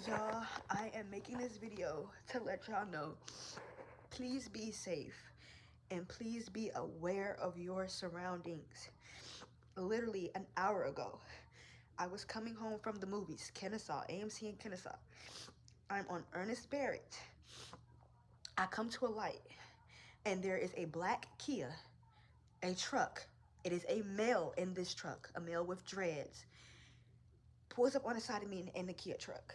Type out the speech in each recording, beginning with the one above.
Y'all, I am making this video to let y'all know, please be safe and please be aware of your surroundings. Literally an hour ago, I was coming home from the movies, Kennesaw, AMC in Kennesaw. I'm on Ernest Barrett. I come to a light and there is a black Kia, a truck. It is a male in this truck, a male with dreads. Pulls up on the side of me in the Kia truck.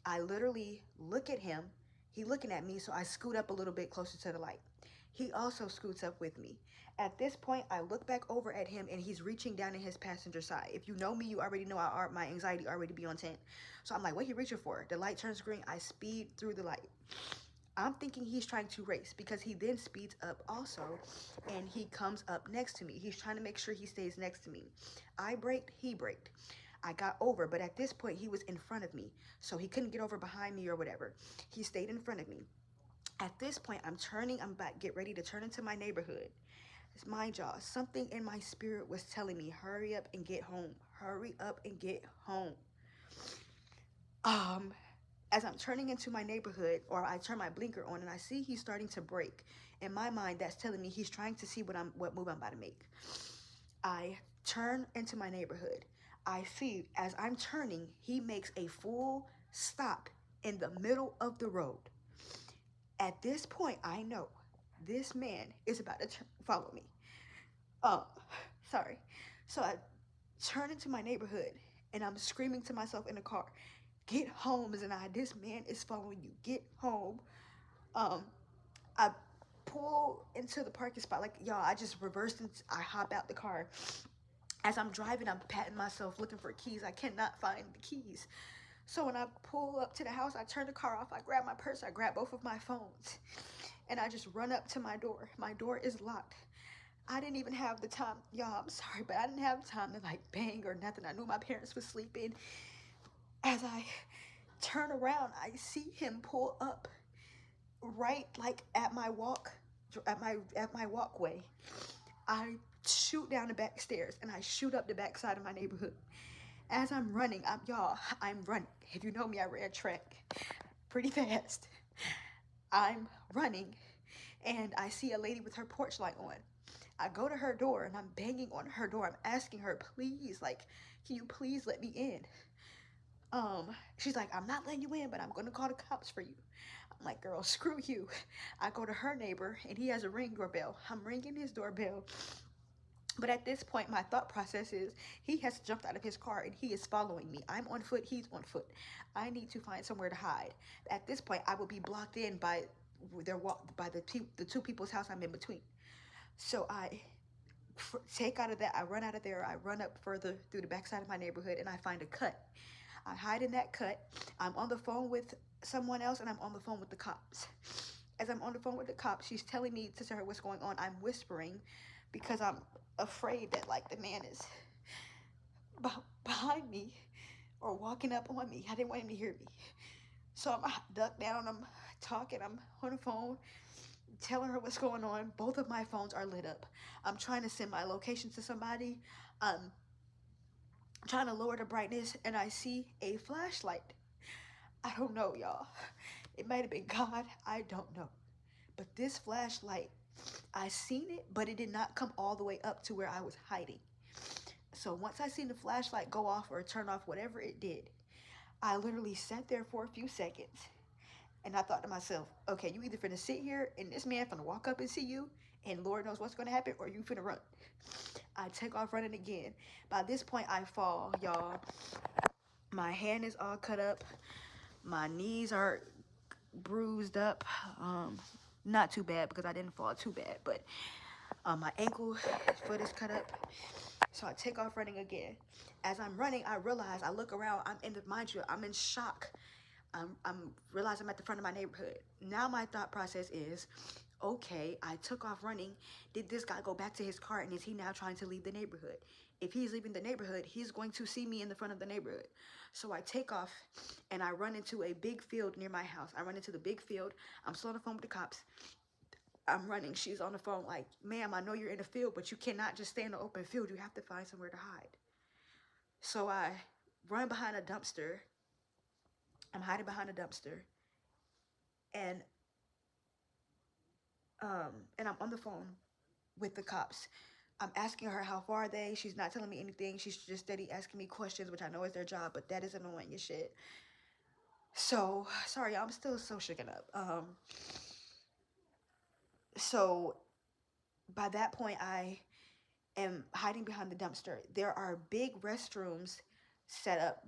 I literally look at him. He looking at me, so I scoot up a little bit closer to the light. He also scoots up with me. At this point, I look back over at him, and he's reaching down in his passenger side. If you know me, you already know my anxiety already be on 10. So I'm like, what he reaching for? The light turns green. I speed through the light. I'm thinking he's trying to race because he then speeds up also, and he comes up next to me. He's trying to make sure he stays next to me. I braked, he braked. I got over, but at this point, he was in front of me, so he couldn't get over behind me or whatever. He stayed in front of me. At this point, I'm about to get ready to turn into my neighborhood. Mind y'all, something in my spirit was telling me, hurry up and get home. Hurry up and get home. As I'm turning into my neighborhood, or I turn my blinker on and I see he's starting to brake. In my mind, that's telling me he's trying to see what move I'm about to make. I turn into my neighborhood. I see as I'm turning, he makes a full stop in the middle of the road. At this point, I know this man is about to follow me. Sorry. So I turn into my neighborhood and I'm screaming to myself in the car, get home, Zanai, this man is following you, get home. I pull into the parking spot, like, y'all, I just reversed and I hop out the car. As I'm driving, I'm patting myself, looking for keys. I cannot find the keys. So when I pull up to the house, I turn the car off. I grab my purse. I grab both of my phones. And I just run up to my door. My door is locked. I didn't even have the time. Y'all, I'm sorry, but I didn't have time to like bang or nothing. I knew my parents were sleeping. As I turn around, I see him pull up right like at my walkway. I shoot down the back stairs and I shoot up the back side of my neighborhood. As I'm running, I'm running. If you know me, I ran track pretty fast. I'm running and I see a lady with her porch light on. I go to her door and I'm banging on her door. I'm asking her, please, like, can you please let me in? She's like, I'm not letting you in, but I'm gonna call the cops for you. I'm like, girl, screw you. I go to her neighbor and he has a Ring doorbell. I'm ringing his doorbell. But at this point, my thought process is he has jumped out of his car and he is following me. I'm on foot, he's on foot. I need to find somewhere to hide. At this point, I will be blocked in by the two people's house I'm in between. So I take out of that, I run out of there, I run up further through the backside of my neighborhood and I find a cut. I hide in that cut. I'm on the phone with someone else and I'm on the phone with the cops. As I'm on the phone with the cops, she's telling me to tell her what's going on. I'm whispering because I'm afraid that like the man is behind me or walking up on me. I didn't want him to hear me. So I'm ducked down, I'm talking, I'm on the phone, telling her what's going on. Both of my phones are lit up. I'm trying to send my location to somebody. I'm trying to lower the brightness and I see a flashlight. I don't know, y'all. It might have been God. I don't know. But this flashlight, I seen it, but it did not come all the way up to where I was hiding. So once I seen the flashlight go off or turn off, whatever it did, I literally sat there for a few seconds. And I thought to myself, okay, you either finna sit here and this man finna walk up and see you and Lord knows what's gonna happen, or you finna run. I take off running again. By this point, I fall, y'all. My hand is all cut up. My knees are bruised up. Not too bad because I didn't fall too bad, but my ankle, foot is cut up. So I take off running again. As I'm running, I realize, I look around, mind you, I'm in shock. I'm realizing I'm at the front of my neighborhood. Now my thought process is, okay, I took off running. Did this guy go back to his car and is he now trying to leave the neighborhood? If he's leaving the neighborhood, he's going to see me in the front of the neighborhood. So I take off and I run into a big field near my house. I run into the big field. I'm still on the phone with the cops. I'm running. She's on the phone like, ma'am, I know you're in the field, but you cannot just stay in the open field. You have to find somewhere to hide. So I run behind a dumpster. I'm hiding behind a dumpster, and and I'm on the phone with the cops. I'm asking her how far are they. She's not telling me anything. She's just steady asking me questions, which I know is their job, but that is annoying as shit. So sorry, I'm still so shaken up. So by that point, I am hiding behind the dumpster. There are big restrooms set up,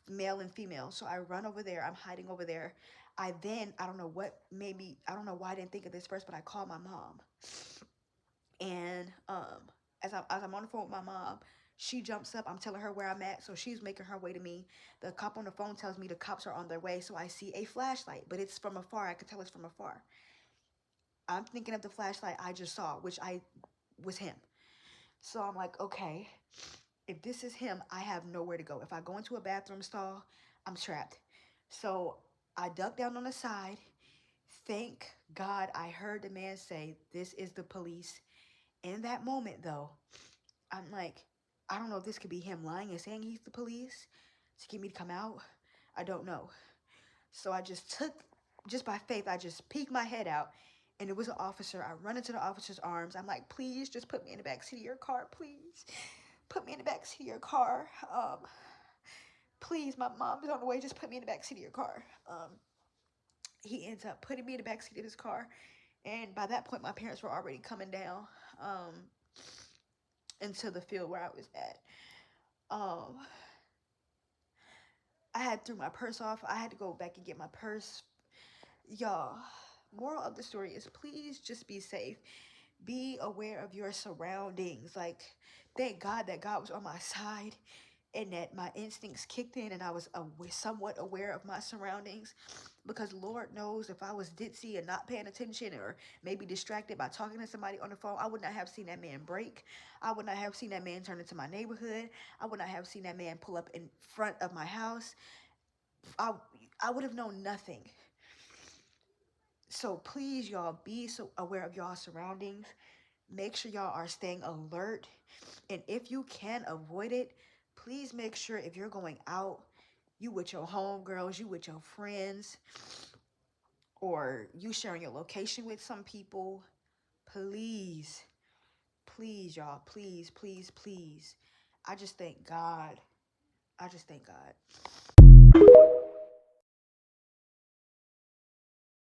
male and female. So I run over there. I'm hiding over there. I don't know what, maybe, I don't know why I didn't think of this first, but I called my mom. And as I'm on the phone with my mom, she jumps up. I'm telling her where I'm at, so she's making her way to me. The cop on the phone tells me the cops are on their way, so I see a flashlight, but it's from afar. I can tell it's from afar. I'm thinking of the flashlight I just saw, which I was him. So I'm like, okay, if this is him, I have nowhere to go. If I go into a bathroom stall, I'm trapped. So I duck down on the side. Thank God I heard the man say, "This is the police." In that moment, though, I'm like, I don't know if this could be him lying and saying he's the police to get me to come out. I don't know. So just by faith, I just peeked my head out, and it was an officer. I run into the officer's arms. I'm like, please just put me in the backseat of your car, please. Put me in the backseat of your car. Please, my mom is on the way. Just put me in the backseat of your car. He ends up putting me in the backseat of his car, and by that point, my parents were already coming down into the field where I was at. Um, I had threw my purse off. I had to go back and get my purse. Y'all, moral of the story is please just be safe. Be aware of your surroundings. Like, thank God that God was on my side and that my instincts kicked in and I was somewhat aware of my surroundings, because Lord knows if I was ditzy and not paying attention or maybe distracted by talking to somebody on the phone, I would not have seen that man break. I would not have seen that man turn into my neighborhood. I would not have seen that man pull up in front of my house. I, I would have known nothing. So please, y'all, be so aware of y'all surroundings. Make sure y'all are staying alert. And if you can avoid it, please make sure if you're going out, you with your homegirls, you with your friends, or you sharing your location with some people, please, please, y'all, please, please, please. I just thank God. I just thank God.